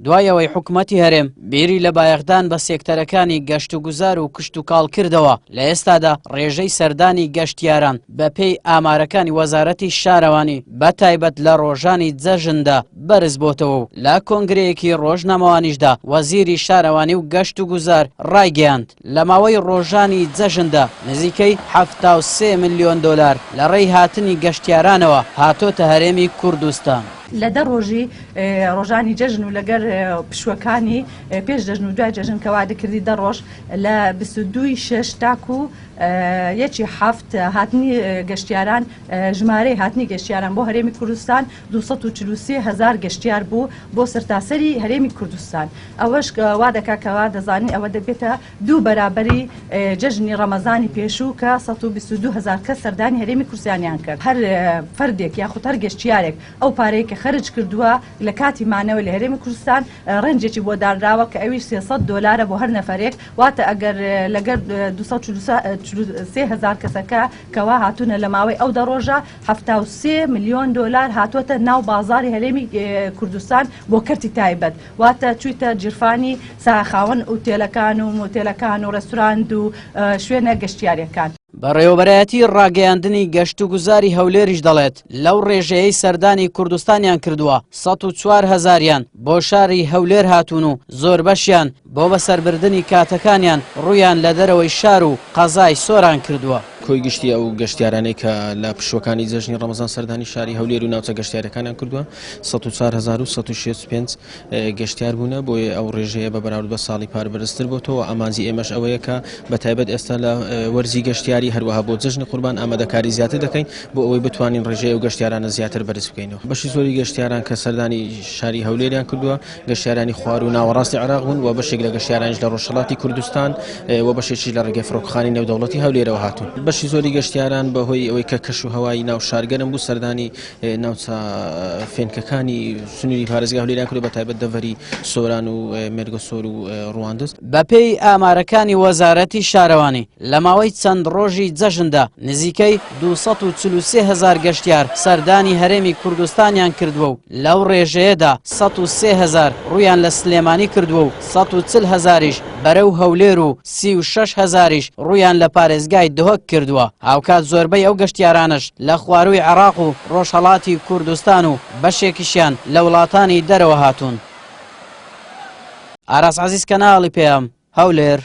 دوایەوەی حکوومەتی هەرێم بیری لە بایەخدان بە سێکتەرەکانی گەشت و گوزار و کشت و کاڵ کردەوە لە ئێستادا ڕێژەی سەردانی گەشتیاران بە پێی ئامارەکانی وەزارەتی شارەوانی بە تایبەت لە ڕۆژانی جەژندا بەرز بۆتەوە و لە کۆنگرەیەکی ڕۆژنامەوانیشدا وەزیری شارەوانی و گەشت و گوزار ڕایگەیاند لە ماوەی ڕۆژانی جەژندا نزیکەی 73 ملیۆن دۆلار لە ڕێی هاتنی گەشتیارانەوە هاتۆتە هەرێمی کوردستان. لە دە ڕۆژی ڕۆژانی جەژن و لەگەر پشوەکانی پێش جەژن و دوای جەژن کەوا دەکردی دە ڕۆژ لە 22/6 تاکو یەکی هەفت هاتنی گەشتیاران ژمارەی هاتنی گەشتیاران بۆ هەرێمی کوردستان 233,000 گەشتیار بوو بۆ سەرتاسەری هەرێمی کوردستان. ئەوەش وا دەکاکەوە دەزانین ئەوە دەبێتە دوو بەرابەری جەژنی ڕەمەزانی پێشوو کە 122,000 کەس سەردانی هەرێمی کوردستانیان کرد. هەر فەردێک یاخود هەر گەشتیارێک ئەو پارەی کە خەرج کردووە لە کاتی مانەوە لە هەرێمی کوردستان ڕەنجێکی بۆ داراوە کە ئەویش 300 دۆلارە بۆ هەر نەفرێک، واتە ئەگەر لەگەر 243,000 کەسەکە کەوا هاتوونە لە ماوەی ئەو دە ڕۆژە 73 ملیۆن دۆلار هاتووەتە ناو بازاری هەرێمی کوردستان بۆ کەرتی تایبەت، واتە چوویتە جرفانی ساخاوەن ئوتێلەکان و مۆتێلەکان و ڕێستوراند و شوێنە گەشتیاریەکان. بەڕێوەبەرایەتی ڕاگەیاندنی گەشت و گوزاری هەولێریش دەڵێت لەو ڕێژەیەی سەردانی کوردستانیان کردووە 104,000یان بۆ شاری هەولێر هاتوون و زۆر بەشیان بۆ بەسەربردنی کاتەکانیان ڕوویان لە دەرەوەی شار و قەزای سۆران کردووە. کۆی گشتی ئەو گەشتیارانەی کە لە پشوەکانی جەژنی ڕەمەزان سەردانی شاری هەولێر و ناوچە گەشتیارەکانیان کردووە 104,165 گەشتیار بوونە بۆیە ئەو ڕێژەیە بە بەراورد بە ساڵی پار بەرزتر بۆتەوە. ئامانجی ئێمەش ئەوەیە کە بە تایبەت ئێستا لە وەرزی گەشتیاری هەروەها بۆ جەژنی قوربان ئامادەکاری زیاتر دەکەین بۆ ئەوەی بتوانین ڕێژەیە و گەشتیارانە زیاتر بەرز بکەینەوە. بەشی زۆری گەشتیاران کە سەردانی شاری هەولێریان کردووە گەشتیارانی خوار و ناوەڕاستی عێراق بوون و بەشێک لە گەشتیارانیش لە ڕۆژهەڵاتی کوردستان و بەشێکی لە ڕێگەی فڕۆکەخانی نێودەوڵەتی هەولێرەوە هاتوون. بەشی زۆری گەشتیاران بەهۆی ئەوەی کە کەش و هەوای ناو شارگەرم بوو سەردانی ناوچە فێنکەکانی سنووری پارێزگای هەولێریان کرد بە تایبەت دەڤەری سۆران و مێرگەسۆر و ڕواندز. بەپێی ئامارەکانی وەزارەتی شارەوانی لە ماوەی چەند ڕۆژی جەژندا نزیکەی 243,000 گەشتیار سەردانی هەرێمی کوردستانیان کردووە و لەو ڕێژەیەدا 103,000 ڕوویان لە سلێمانی کردووە و 140,000یش بەرەو هەولێر و 36,000یش ڕوویان لە پارێزگای دهۆک کردووە. هاوکات زۆربەی ئەو گەشتیارانش لە خواروی عێراق و ڕۆژهەڵاتی کوردستان و بەشێکیشیان لە وڵاتانی دەرەوە هاتوون. ئاراس عەزیز کەناڵی پێم هەولێر.